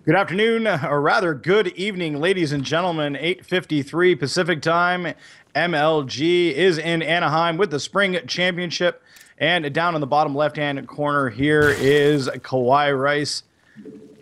Good afternoon, or rather, good evening, ladies and gentlemen. 8:53 Pacific Time. MLG is in Anaheim with the Spring Championship. And down in the bottom left-hand corner here is KawaiiRice.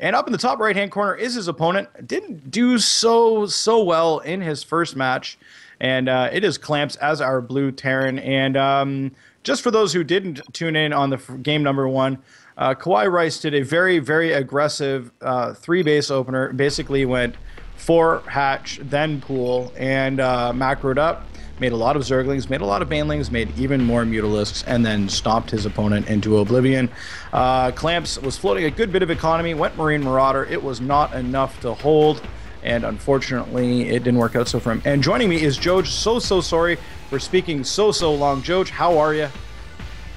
And up in the top right-hand corner is his opponent. Didn't do so well in his first match. And it is Clamps as our blue Terran. And just for those who didn't tune in on the game number one, KawaiiRice did a very aggressive three-base opener. Basically went 4 hatch, then pool, and macroed up. Made a lot of Zerglings, made a lot of Banelings, made even more Mutalisks, and then stomped his opponent into oblivion. Clamps was floating a good bit of economy, went Marine Marauder. It was not enough to hold, and unfortunately, it didn't work out so for him. And joining me is Joj. So sorry for speaking so long. Joj, how are you?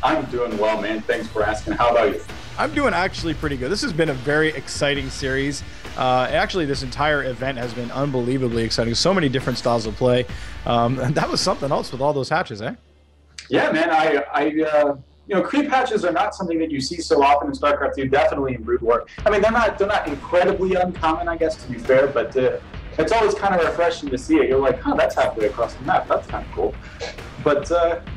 I'm doing well, man. Thanks for asking. How about you? I'm doing actually pretty good. This has been a very exciting series. Actually, this entire event has been unbelievably exciting. So many different styles of play. And that was something else with all those hatches, eh? Yeah, man. Creep hatches are not something that you see so often in StarCraft 2. Definitely in Brood War. I mean, they're not incredibly uncommon, I guess, to be fair. But it's always kind of refreshing to see it. You're like, huh, that's halfway across the map. That's kind of cool. But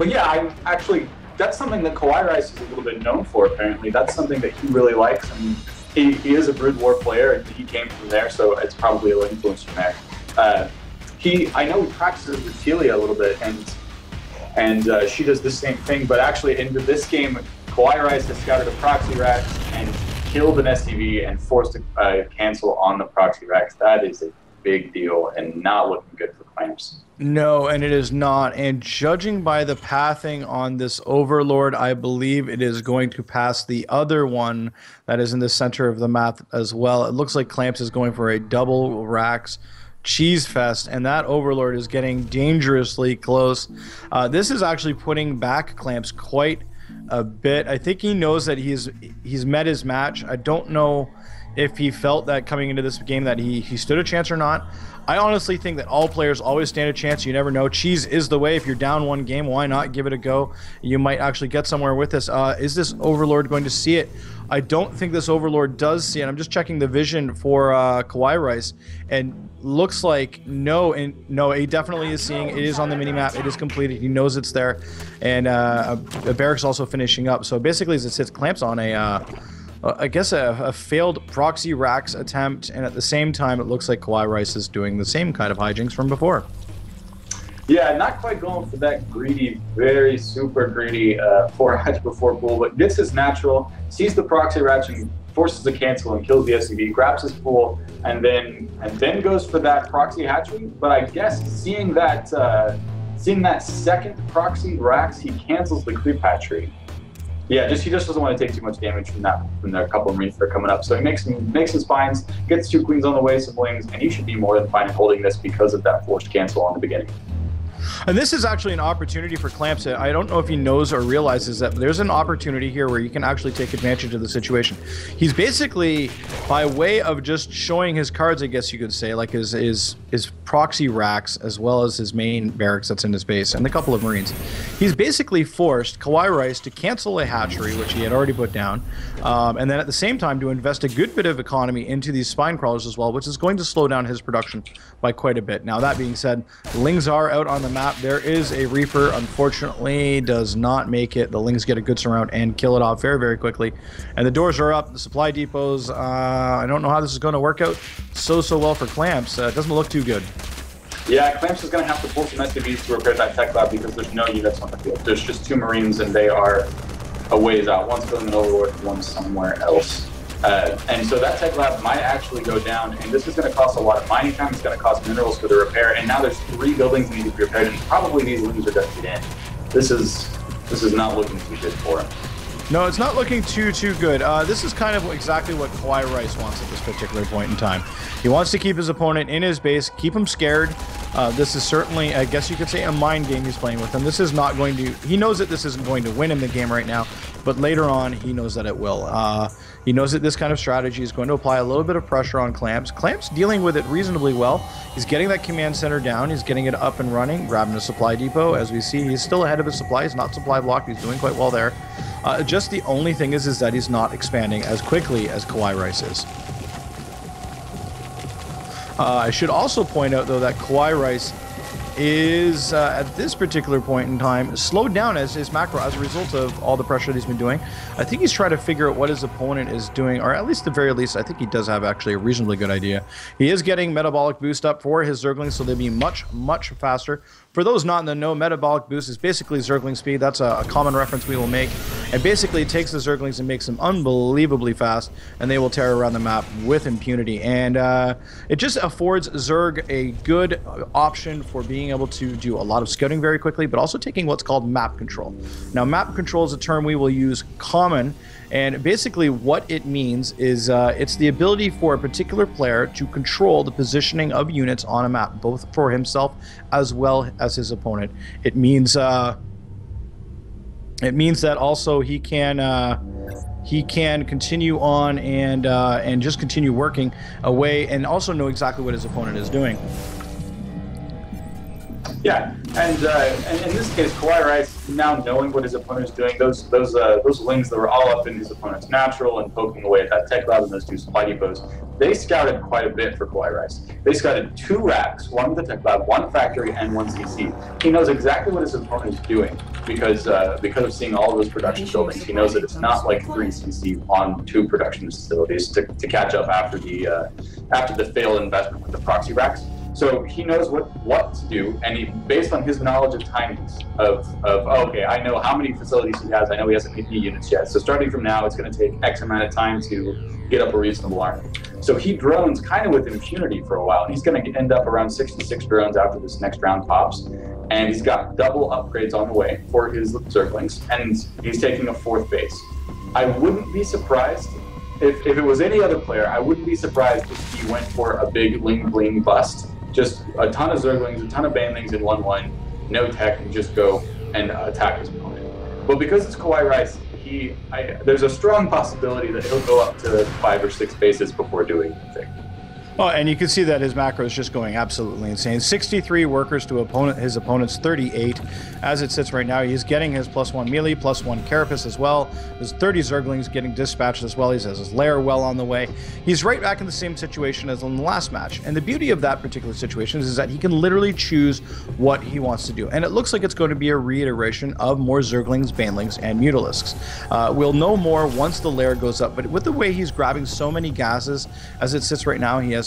yeah, I'm actually. That's something that KawaiiRice is a little bit known for, apparently. That's something that he really likes. I mean, he is a Brood War player, and he came from there, so it's probably a little influence from there. I know he practices with Telia a little bit, and she does the same thing, but actually into this game, KawaiiRice has scouted a proxy rack and killed an STV and forced a cancel on the proxy racks. That is a big deal and not looking good for Clamps. No, and it is not. And judging by the pathing on this Overlord, I believe it is going to pass the other one that is in the center of the map as well. It looks like Clamps is going for a double racks cheese fest, and that Overlord is getting dangerously close. This is actually putting back Clamps quite a bit. I think he knows that he's met his match. I don't know if he felt that coming into this game that he stood a chance or not. I honestly think that all players always stand a chance. You never know. Cheese is the way. If you're down one game, why not give it a go? You might actually get somewhere with this. Is this Overlord going to see it? I don't think this Overlord does see it. I'm just checking the vision for KawaiiRice, and looks like no, he definitely is seeing it. It is on the minimap. It is completed. He knows it's there, and a barracks also finishing up. So basically, as it sits, Clamps on I guess a failed proxy racks attempt, and at the same time, it looks like KawaiiRice is doing the same kind of hijinks from before. Yeah, not quite going for that greedy, very super greedy 4 hatch before pool, but gets his natural, sees the proxy ratch and forces the cancel and kills the SCV, grabs his pool, and then goes for that proxy hatchery. But I guess seeing that second proxy racks, he cancels the creep hatchery. Yeah, he just doesn't want to take too much damage from their couple of Marines that are coming up. So he makes some spines, gets 2 queens on the way, some wings, and he should be more than fine in holding this because of that forced cancel on the beginning. And this is actually an opportunity for Clamps. I don't know if he knows or realizes that there's an opportunity here where you can actually take advantage of the situation. He's basically, by way of just showing his cards, I guess you could say, like his proxy racks as well as his main barracks that's in his base and a couple of Marines. He's basically forced KawaiiRice to cancel a hatchery, which he had already put down, and then at the same time to invest a good bit of economy into these spine crawlers as well, which is going to slow down his production by quite a bit. Now, that being said, Lings are out on the map. There is a Reaper, unfortunately does not make it. The Lings get a good surround and kill it off very quickly. And the doors are up, the supply depots, I don't know how this is going to work out so well for Clamps. It doesn't look too good. Yeah, Clamps is going to have to pull some SCVs to repair that tech lab because there's no units on the field. There's just 2 Marines and they are a ways out. One's filling an Overlord, one's somewhere else. And so that tech lab might actually go down, and this is going to cost a lot of mining time. It's going to cost minerals for the repair, and now there's 3 buildings that need to be repaired, and probably these Lings are going to get in. This is not looking too good for him. No, it's not looking too good. This is kind of exactly what KawaiiRice wants at this particular point in time. He wants to keep his opponent in his base, keep him scared. This is certainly, I guess you could say, a mind game he's playing with him. This is not going to, he knows that this isn't going to win him the game right now, but later on, he knows that it will. He knows that this kind of strategy is going to apply a little bit of pressure on Clamps. Clamps dealing with it reasonably well. He's getting that command center down. He's getting it up and running, grabbing a supply depot. As we see, he's still ahead of his supply. He's not supply blocked. He's doing quite well there. Just the only thing is that he's not expanding as quickly as KawaiiRice is. I should also point out, though, that KawaiiRice is, at this particular point in time, slowed down as his macro as a result of all the pressure that he's been doing. I think he's trying to figure out what his opponent is doing, or at least at the very least, I think he does have actually a reasonably good idea. He is getting metabolic boost up for his Zerglings, so they'll be much, much faster. For those not in the know, metabolic boost is basically Zergling speed. That's a common reference we will make. And basically, it takes the Zerglings and makes them unbelievably fast, and they will tear around the map with impunity. And it just affords Zerg a good option for being able to do a lot of scouting very quickly, but also taking what's called map control. Now, map control is a term we will use common, and basically what it means is it's the ability for a particular player to control the positioning of units on a map, both for himself as well as his opponent. It means that also he can continue on and just continue working away, and also know exactly what his opponent is doing. Yeah, and in this case, KawaiiRice, now knowing what his opponent is doing, those wings that were all up in his opponent's natural and poking away at that tech lab and those 2 supply depots, they scouted quite a bit for KawaiiRice. They scouted 2 racks, 1 with the tech lab, 1 factory, and 1 CC. He knows exactly what his opponent is doing because of seeing all of those production buildings. He knows that it's not like 3 CC on 2 production facilities to catch up after the failed investment with the proxy racks. So he knows what to do, and based on his knowledge of timings okay, I know how many facilities he has. I know he hasn't made any units yet. So starting from now, it's going to take X amount of time to get up a reasonable army. So he drones kind of with impunity for a while, and he's going to end up around 66 drones after this next round pops. And he's got double upgrades on the way for his Zerglings, and he's taking a 4th base. I wouldn't be surprised if it was any other player. I wouldn't be surprised if he went for a big Ling Bling bust. Just a ton of Zerglings, a ton of Banelings in 1-1, no tech, and just go and attack his opponent. But because it's KawaiiRice, there's a strong possibility that he'll go up to 5 or 6 bases before doing anything. Oh, and you can see that his macro is just going absolutely insane. 63 workers to his opponent's 38. As it sits right now, he's getting his +1 melee, +1 carapace as well. There's 30 Zerglings getting dispatched as well. He has his lair well on the way. He's right back in the same situation as in the last match. And the beauty of that particular situation is that he can literally choose what he wants to do. And it looks like it's going to be a reiteration of more Zerglings, Banelings, and Mutalisks. We'll know more once the lair goes up, but with the way he's grabbing so many gases as it sits right now, he has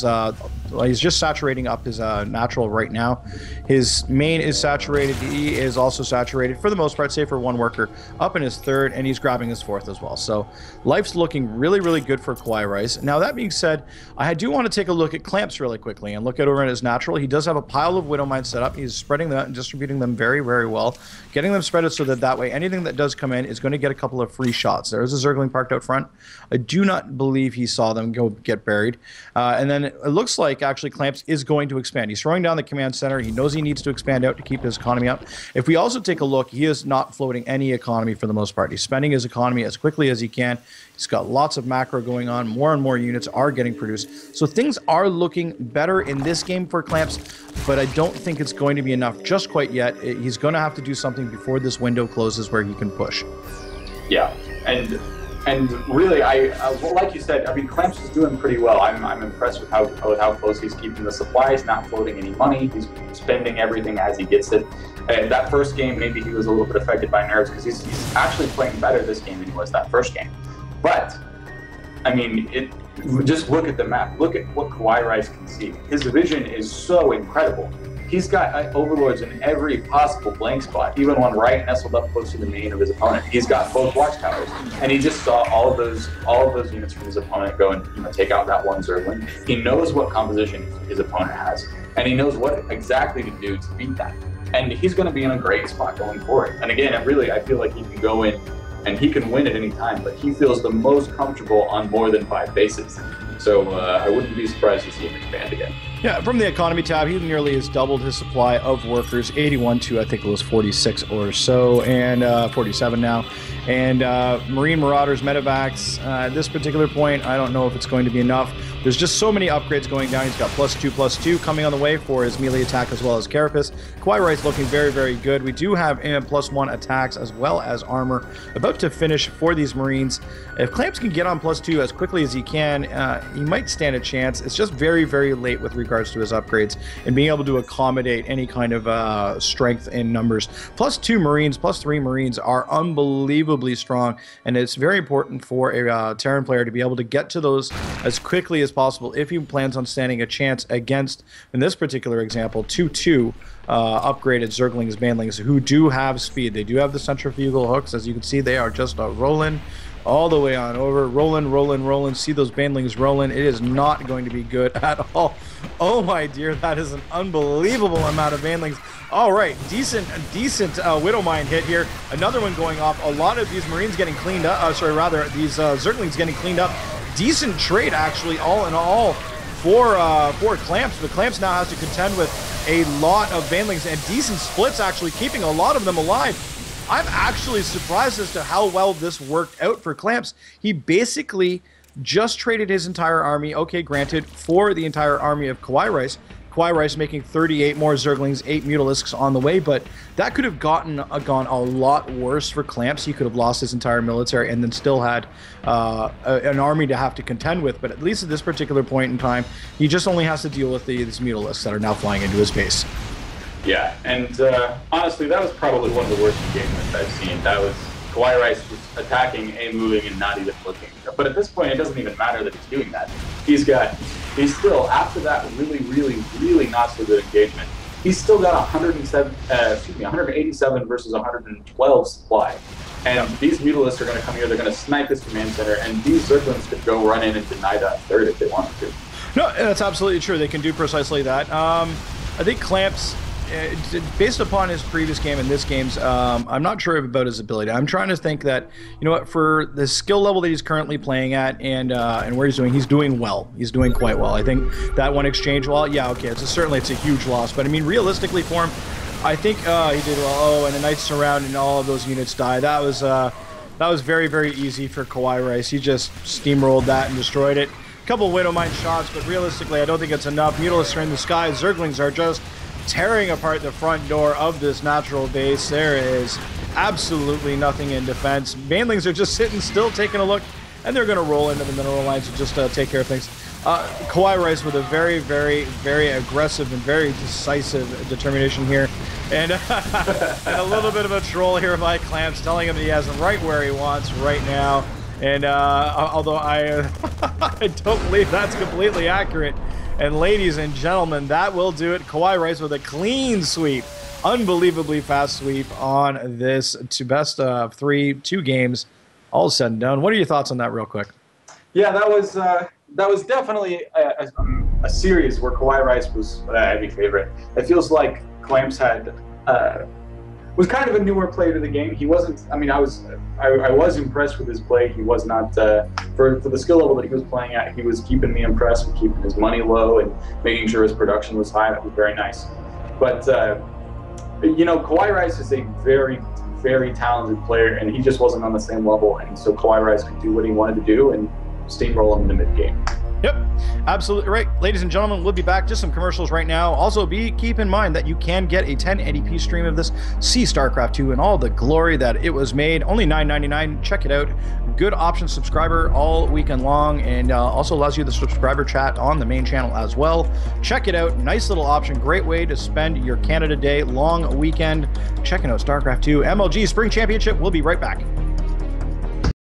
he's just saturating up his natural right now. His main is saturated. He is also saturated for the most part, save for 1 worker up in his 3rd, and he's grabbing his 4th as well. So life's looking really, really good for KawaiiRice. Now that being said, I do want to take a look at Clamps really quickly and look at over at his natural. He does have a pile of Widowmine set up. He's spreading that and distributing them very, very well, getting them spread so that way anything that does come in is going to get a couple of free shots. There is a Zergling parked out front. I do not believe he saw them go get buried. And then it looks like actually Clamps is going to expand. He's throwing down the command center. He knows he needs to expand out to keep his economy up. If we also take a look, he is not floating any economy for the most part. He's spending his economy as quickly as he can. He's got lots of macro going on. More and more units are getting produced. So things are looking better in this game for Clamps, but I don't think it's going to be enough just quite yet. He's going to have to do something before this window closes where he can push. Yeah, and really, well, like you said, I mean, Clamps is doing pretty well. I'm impressed with how close he's keeping the supply. He's not floating any money. He's spending everything as he gets it. And that first game, maybe he was a little bit affected by nerves because he's actually playing better this game than he was that first game. But, I mean, just look at the map. Look at what KawaiiRice can see. His vision is so incredible. He's got overlords in every possible blank spot, even one right nestled up close to the main of his opponent. He's got both watchtowers, and he just saw all of those units from his opponent go and take out that 1 Zergling. He knows what composition his opponent has, and he knows what exactly to do to beat that. And he's going to be in a great spot going forward. And again, I feel like he can go in and he can win at any time, but he feels the most comfortable on more than 5 bases. So I wouldn't be surprised to see him expand again. Yeah, from the economy tab, he nearly has doubled his supply of workers, 81 to I think it was 46 or so, and 47 now. And Marine Marauders, Medevacs, at this particular point, I don't know if it's going to be enough. There's just so many upgrades going down. He's got +2/+2 coming on the way for his melee attack as well as Carapace. KawaiiRice looking very, very good. We do have +1 attacks as well as armor about to finish for these Marines. If Clamps can get on +2 as quickly as he can, he might stand a chance. It's just very, very late with regards to his upgrades and being able to accommodate any kind of strength in numbers. Plus 2 Marines, plus 3 Marines are unbelievably strong, and it's very important for a Terran player to be able to get to those as quickly as possible if he plans on standing a chance against, in this particular example, 2-2 upgraded Zerglings, Banelings who do have speed. They do have the centrifugal hooks. As you can see, they are just rolling all the way on over. Rolling. See those Banelings rolling. It is not going to be good at all. Oh my dear, that is an unbelievable amount of Banelings. All right, decent Widowmine hit here. Another one going off. A lot of these Marines getting cleaned up. These Zerglings getting cleaned up. Decent trade, actually, all in all, for Clamps. But Clamps now has to contend with a lot of Banelings and decent splits, actually keeping a lot of them alive. I'm actually surprised as to how well this worked out for Clamps. He basically just traded his entire army, okay, granted, for the entire army of KawaiiRice. KawaiiRice making 38 more Zerglings, 8 Mutalisks on the way, but that could have gone a lot worse for Clamps. He could have lost his entire military and then still had an army to have to contend with, but at least at this particular point in time, he just only has to deal with these Mutalisks that are now flying into his base. Yeah, and honestly, that was probably one of the worst engagements I've seen. That was KawaiiRice was attacking and moving and not even looking. But at this point, it doesn't even matter that he's doing that. He's still, after that really not so good engagement, he's still got 187 versus 112 supply. And these Mutalisks are going to come here, they're going to snipe this command center, and these Zerglings could go run in and deny that third if they wanted to. No, that's absolutely true. They can do precisely that. I think Clamps, based upon his previous game and this game's, I'm not sure about his ability. I'm trying to think that, you know what, for the skill level that he's currently playing at and where he's doing well. He's doing quite well. I think that one exchange, well, yeah, okay, certainly it's a huge loss, but I mean, realistically for him, I think he did well. Oh, and a nice surround and all of those units die. That was very, very easy for KawaiiRice. He just steamrolled that and destroyed it. A couple Widowmine shots, but realistically, I don't think it's enough. Mutalisks are in the sky. Zerglings are just tearing apart the front door of this natural base. There is absolutely nothing in defense. Banelings are just sitting still, taking a look, and they're going to roll into the mineral lines and just take care of things. KawaiiRice with a very, very, very aggressive and very decisive determination here. And, and a little bit of a troll here by Clamps, telling him that he has him right where he wants right now. And although I don't believe that's completely accurate. And ladies and gentlemen, that will do it. KawaiiRice with a clean sweep. Unbelievably fast sweep on this best of 2 games, all said and done. What are your thoughts on that real quick? Yeah, that was definitely a series where KawaiiRice was a heavy favorite. It feels like Clamps was kind of a newer player to the game. He wasn't, I mean, I was impressed with his play. He was not, for the skill level that he was playing at, he was keeping me impressed with keeping his money low and making sure his production was high. That was very nice. But, you know, KawaiiRice is a very, very talented player, and he just wasn't on the same level. And so KawaiiRice could do what he wanted to do and steamroll him in the mid-game. Yep, absolutely right. Ladies and gentlemen, we'll be back. Just some commercials right now. Also, keep in mind that you can get a 1080p stream of this. See StarCraft 2 and all the glory that it was made. Only $9.99. Check it out. Good option subscriber all weekend long, and also allows you the subscriber chat on the main channel as well. Check it out. Nice little option. Great way to spend your Canada Day long weekend. Checking out StarCraft 2 MLG Spring Championship. We'll be right back.